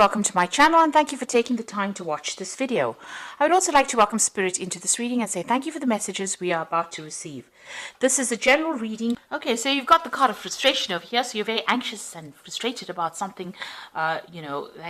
welcome to my channel and thank you for taking the time to watch this video. I would also like to welcome Spirit into this reading and say thank you for the messages we are about to receive. This is a general reading. Okay, so you've got the card of frustration over here, so you're very anxious and frustrated about something, that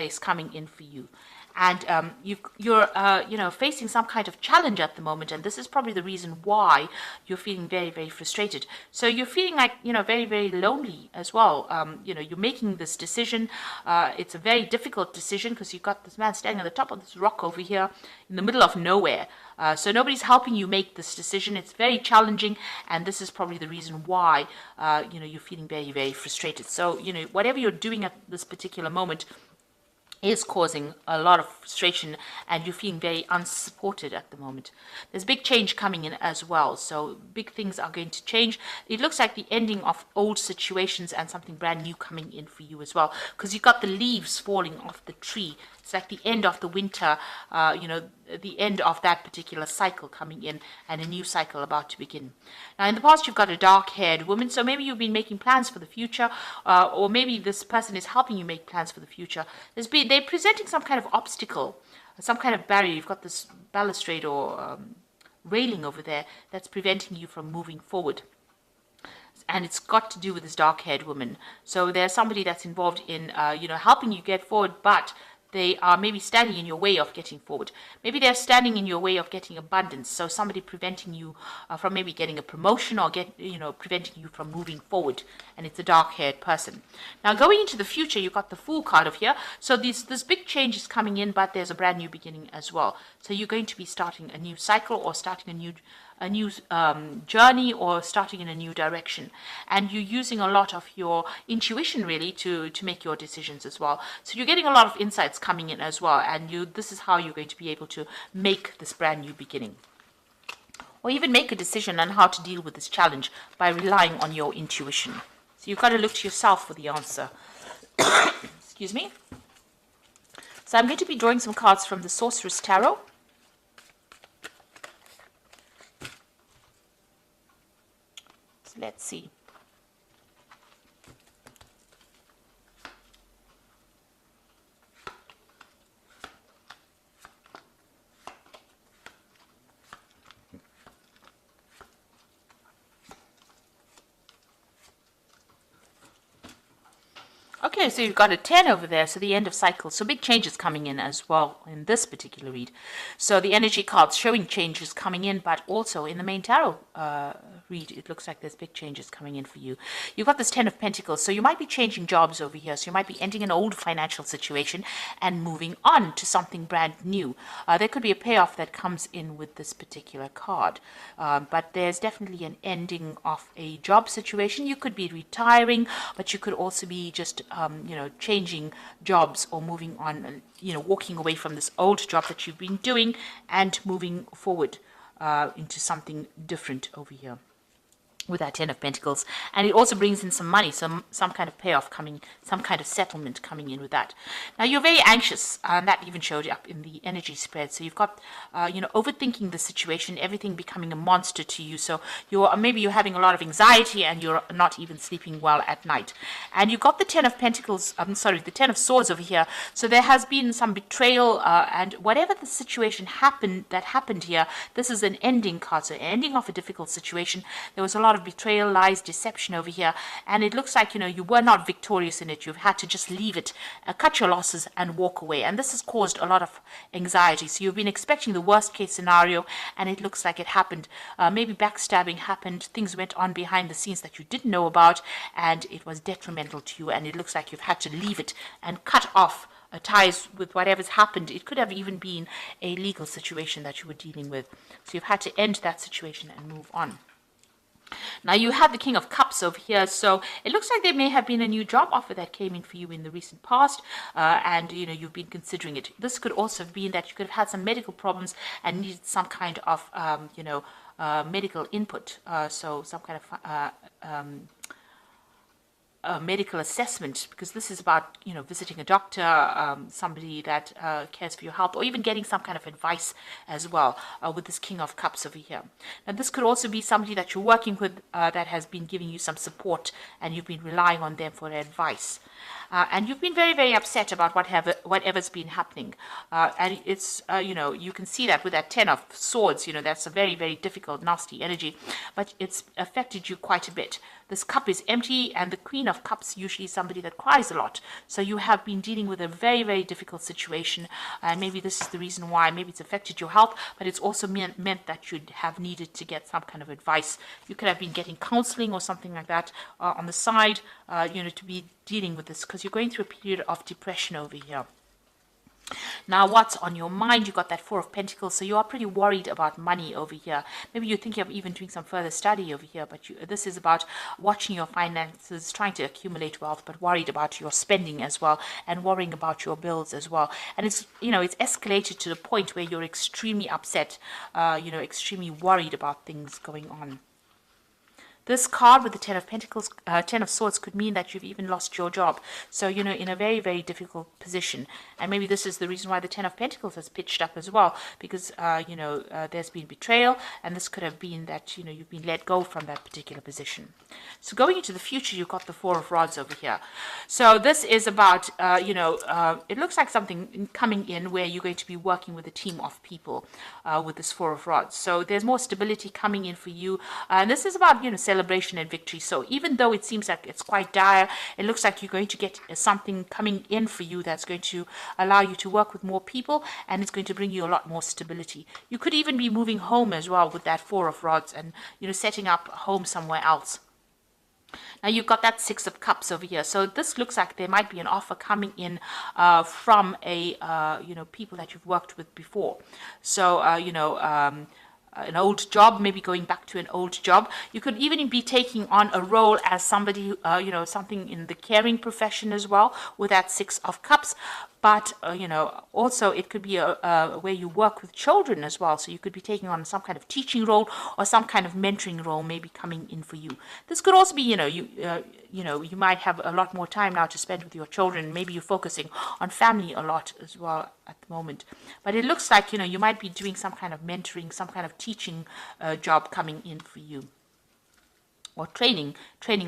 is coming in for you. And you're facing some kind of challenge at the moment, and this is probably the reason why you're feeling very, very frustrated. So you're feeling like, very, very lonely as well. You're making this decision. It's a very difficult decision because you've got this man standing on the top of this rock over here in the middle of nowhere. So nobody's helping you make this decision. It's very challenging, and this is probably the reason why, you're feeling very, very frustrated. So, whatever you're doing at this particular moment is causing a lot of frustration, and you're feeling very unsupported at the moment. There's big change coming in as well, so big things are going to change. It looks like the ending of old situations and something brand new coming in for you as well, because you've got the leaves falling off the tree. It's like the end of the winter, the end of that particular cycle coming in, and a new cycle about to begin. Now, in the past, you've got a dark-haired woman, so maybe you've been making plans for the future, or maybe this person is helping you make plans for the future. They're presenting some kind of obstacle, some kind of barrier. You've got this balustrade or railing over there that's preventing you from moving forward. And it's got to do with this dark-haired woman. So there's somebody that's involved in, helping you get forward, but they are maybe standing in your way of getting forward. Maybe they're standing in your way of getting abundance. So somebody preventing you from maybe getting a promotion, or preventing you from moving forward. And it's a dark-haired person. Now, going into the future, you've got the Fool card of here. So this big change is coming in, but there's a brand new beginning as well. So you're going to be starting a new cycle, or starting a new journey, or starting in a new direction, and you're using a lot of your intuition really to make your decisions as well. So you're getting a lot of insights coming in as well, and this is how you're going to be able to make this brand new beginning, or even make a decision on how to deal with this challenge by relying on your intuition. So you've got to look to yourself for the answer. Excuse me. So I'm going to be drawing some cards from the Sorceress Tarot. Let's see. Okay, so you've got a 10 over there, so the end of cycle. So big changes coming in as well in this particular read. So the energy cards showing changes coming in, but also in the main tarot read, it looks like there's big changes coming in for you. You've got this 10 of Pentacles, so you might be changing jobs over here. So you might be ending an old financial situation and moving on to something brand new. There could be a payoff that comes in with this particular card, but there's definitely an ending of a job situation. You could be retiring, but you could also be just changing jobs, or moving on, walking away from this old job that you've been doing and moving forward into something different over here with that 10 of Pentacles. And it also brings in some money, some kind of payoff coming, some kind of settlement coming in with that. Now, you're very anxious, and that even showed up in the energy spread. So you've got, overthinking the situation, everything becoming a monster to you. So maybe you're having a lot of anxiety, and you're not even sleeping well at night. And you've got the 10 of Pentacles, the 10 of Swords over here. So there has been some betrayal, and whatever the situation that happened here, this is an ending card, so ending of a difficult situation. There was a lot of betrayal, lies, deception over here, and it looks like you were not victorious in it. You've had to just leave it, cut your losses and walk away, and this has caused a lot of anxiety. So you've been expecting the worst case scenario, and it looks like it happened. Maybe backstabbing happened, things went on behind the scenes that you didn't know about, and it was detrimental to you, and it looks like you've had to leave it and cut off ties with whatever's happened. It could have even been a legal situation that you were dealing with, so you've had to end that situation and move on. Now, you have the King of Cups over here, so it looks like there may have been a new job offer that came in for you in the recent past, and you've been considering it. This could also have been that you could have had some medical problems and needed some kind of medical input, so some kind of medical assessment, because this is about, you know, visiting a doctor, somebody that cares for your health, or even getting some kind of advice as well, with this King of Cups over here. Now this could also be somebody that you're working with that has been giving you some support, and you've been relying on them for advice. And you've been very, very upset about whatever's been happening. And it's, you know, you can see that with that 10 of Swords, you know, that's a very, very difficult, nasty energy, but it's affected you quite a bit. This cup is empty, and the Queen of Cups usually is somebody that cries a lot. So you have been dealing with a very, very difficult situation, and maybe this is the reason why. Maybe it's affected your health, but it's also meant that you'd have needed to get some kind of advice. You could have been getting counseling or something like that on the side, you know, to be dealing with this, because you're going through a period of depression over here. Now, what's on your mind? You got that Four of Pentacles, so you are pretty worried about money over here. Maybe you're thinking of even doing some further study over here, but this is about watching your finances, trying to accumulate wealth, but worried about your spending as well, and worrying about your bills as well. And it's, you know, it's escalated to the point where you're extremely upset, you know, extremely worried about things going on. This card with the 10 of Pentacles, 10 of Swords, could mean that you've even lost your job. So, you know, in a very, very difficult position. And maybe this is the reason why the 10 of Pentacles has pitched up as well. Because, you know, there's been betrayal. And this could have been that, you know, you've been let go from that particular position. So going into the future, you've got the Four of Rods over here. So this is about, you know, it looks like something coming in where you're going to be working with a team of people with this Four of Rods. So there's more stability coming in for you. And this is about, you know, celebration and victory. So even though it seems like it's quite dire, it looks like you're going to get something coming in for you that's going to allow you to work with more people, and it's going to bring you a lot more stability. You could even be moving home as well with that Four of Rods, and, you know, setting up a home somewhere else. Now you've got that Six of Cups over here. So this looks like there might be an offer coming in from a, you know, people that you've worked with before. So, you know, an old job, maybe going back to an old job. You could even be taking on a role as somebody, you know, something in the caring profession as well, with that Six of Cups. But, you know, also it could be where you work with children as well. So you could be taking on some kind of teaching role or some kind of mentoring role maybe coming in for you. This could also be, you know, you know, you might have a lot more time now to spend with your children. Maybe you're focusing on family a lot as well at the moment. But it looks like, you know, you might be doing some kind of mentoring, some kind of teaching job coming in for you. Or training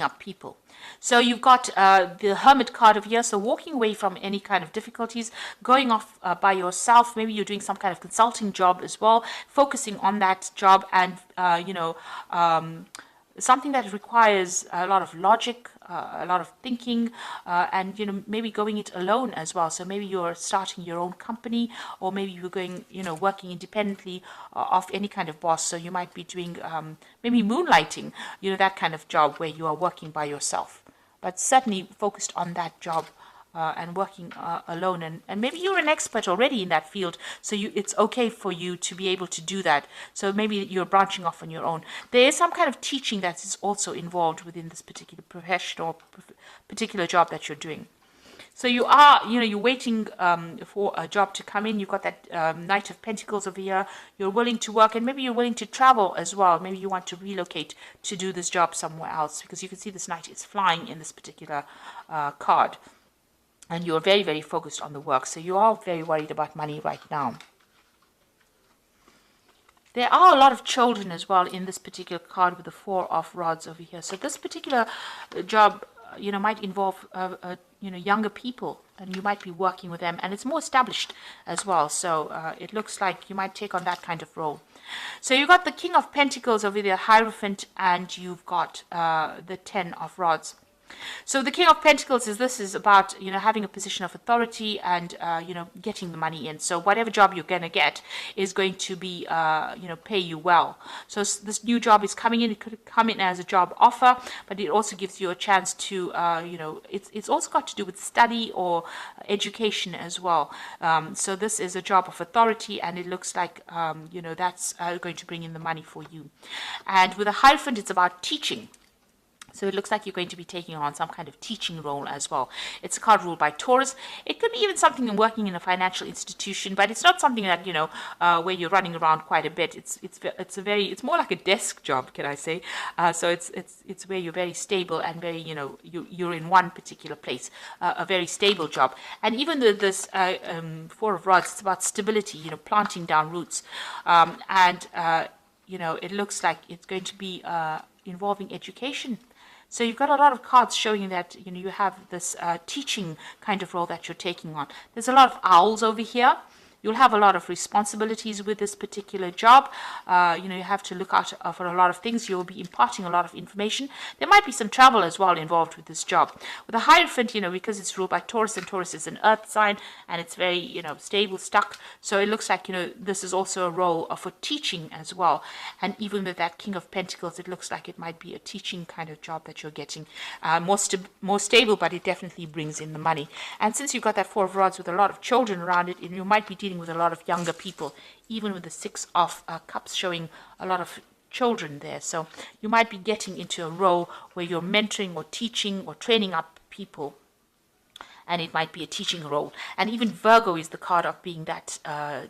up people. So you've got the Hermit card over here. So walking away from any kind of difficulties, going off by yourself. Maybe you're doing some kind of consulting job as well, focusing on that job, and you know, something that requires a lot of logic, a lot of thinking, and, you know, maybe going it alone as well. So maybe you're starting your own company, or maybe you're going, you know, working independently of any kind of boss. So you might be doing maybe moonlighting, you know, that kind of job where you are working by yourself, but certainly focused on that job. And working alone, and maybe you're an expert already in that field, so it's okay for you to be able to do that. So maybe you're branching off on your own. There is some kind of teaching that is also involved within this particular profession or particular job that you're doing. So you are, you know, you're waiting for a job to come in. You've got that Knight of Pentacles over here. You're willing to work, and maybe you're willing to travel as well. Maybe you want to relocate to do this job somewhere else, because you can see this Knight is flying in this particular card. And you're very, very focused on the work. So you are very worried about money right now. There are a lot of children as well in this particular card with the Four of Rods over here. So this particular job, you know, might involve, you know, younger people. And you might be working with them. And it's more established as well. So it looks like you might take on that kind of role. So you've got the King of Pentacles over there, Hierophant. And you've got the 10 of Rods. So the King of Pentacles is about, you know, having a position of authority and, you know, getting the money in. So whatever job you're going to get is going to be, you know, pay you well. So this new job is coming in. It could come in as a job offer, but it also gives you a chance to, you know, it's also got to do with study or education as well. So this is a job of authority, and it looks like, you know, that's going to bring in the money for you. And with a Hierophant, it's about teaching. So it looks like you're going to be taking on some kind of teaching role as well. It's a card ruled by Taurus. It could be even something in working in a financial institution, but it's not something that, where you're running around quite a bit. It's more like a desk job, can I say? So it's where you're very stable and very, you're in one particular place, a very stable job. And even though this Four of Rods, it's about stability, planting down roots. It looks like it's going to be involving education. So you've got a lot of cards showing that, you have this teaching kind of role that you're taking on. There's a lot of owls over here. You'll have a lot of responsibilities with this particular job. You have to look out for a lot of things. You'll be imparting a lot of information. There might be some travel as well involved with this job. With the Hierophant, because it's ruled by Taurus, and Taurus is an earth sign, and it's very, stable, stuck. So it looks like, this is also a role for teaching as well. And even with that King of Pentacles, it looks like it might be a teaching kind of job that you're getting. More stable, but it definitely brings in the money. And since you've got that Four of Rods with a lot of children around it, you might be dealing with a lot of younger people, even with the Six of Cups showing a lot of children there. So you might be getting into a role where you're mentoring or teaching or training up people, and it might be a teaching role. And even Virgo is the card of being that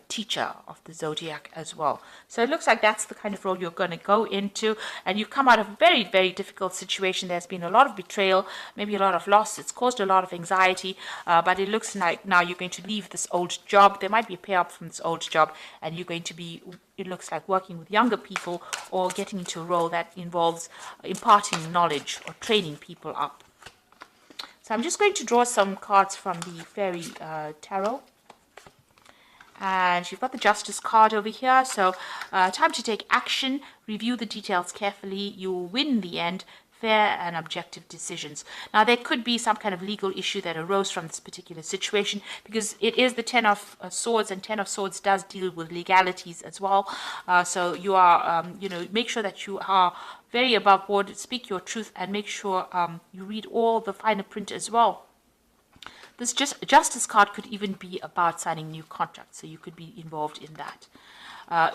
teacher of the zodiac as well. So it looks like that's the kind of role you're going to go into, and you come out of a very, very difficult situation. There's been a lot of betrayal, maybe a lot of loss. It's caused a lot of anxiety, but it looks like now you're going to leave this old job. There might be a payout from this old job, and you're going to be, it looks like, working with younger people or getting into a role that involves imparting knowledge or training people up. So I'm just going to draw some cards from the Fairy Tarot. And you've got the Justice card over here. So time to take action, review the details carefully. You will win in the end. Fair and objective decisions. Now, there could be some kind of legal issue that arose from this particular situation, because it is the Ten of Swords, and Ten of Swords does deal with legalities as well. So you are, make sure that you are very above board, speak your truth, and make sure you read all the finer print as well. This Justice card could even be about signing new contracts, so you could be involved in that.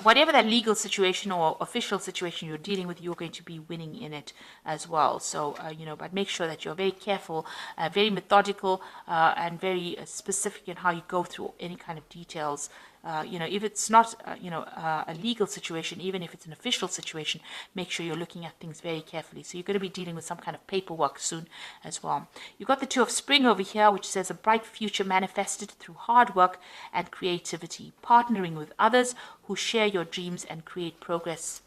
Whatever that legal situation or official situation you're dealing with, you're going to be winning in it as well. So, but make sure that you're very careful, very methodical, and very specific in how you go through any kind of details. If it's not, a legal situation, even if it's an official situation, make sure you're looking at things very carefully. So you're going to be dealing with some kind of paperwork soon as well. You've got the Two of Spring over here, which says a bright future manifested through hard work and creativity, partnering with others who share your dreams and create progress.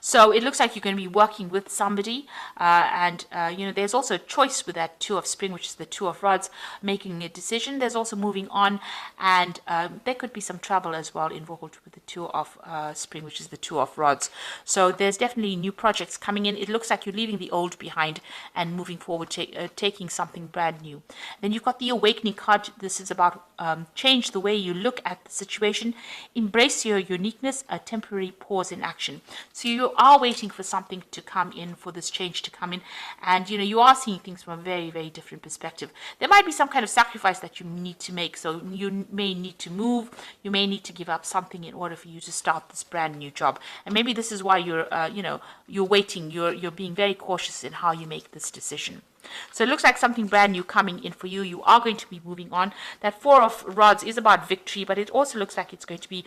So it looks like you're going to be working with somebody, there's also a choice with that Two of Spring, which is the Two of Rods, making a decision. There's also moving on, and there could be some trouble as well involved with the Two of Spring, which is the Two of Rods. So there's definitely new projects coming in. It looks like you're leaving the old behind and moving forward, taking something brand new. Then you've got the Awakening card. This is about change the way you look at the situation, embrace your uniqueness, a temporary pause in action. So you are waiting for something to come in, for this change to come in, and you are seeing things from a very, very different perspective. There might be some kind of sacrifice that you need to make, so you may need to move, you may need to give up something in order for you to start this brand new job. And maybe this is why you're waiting, you're being very cautious in how you make this decision. So it looks like something brand new coming in for you. You are going to be moving on. That Four of Rods is about victory, but it also looks like it's going to be,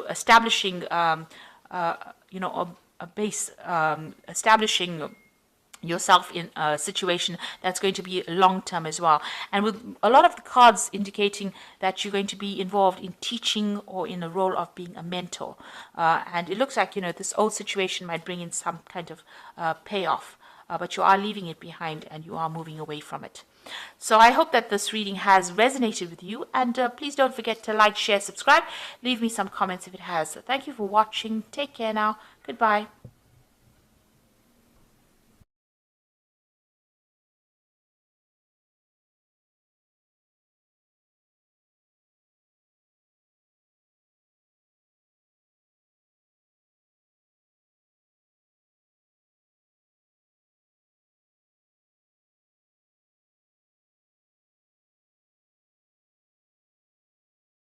establishing, a base, establishing yourself in a situation that's going to be long-term as well. And with a lot of the cards indicating that you're going to be involved in teaching or in a role of being a mentor. And it looks like, this old situation might bring in some kind of payoff. But you are leaving it behind and you are moving away from it. So I hope that this reading has resonated with you, and please don't forget to like, share, subscribe, leave me some comments if it has. Thank you for watching. Take care now. Goodbye.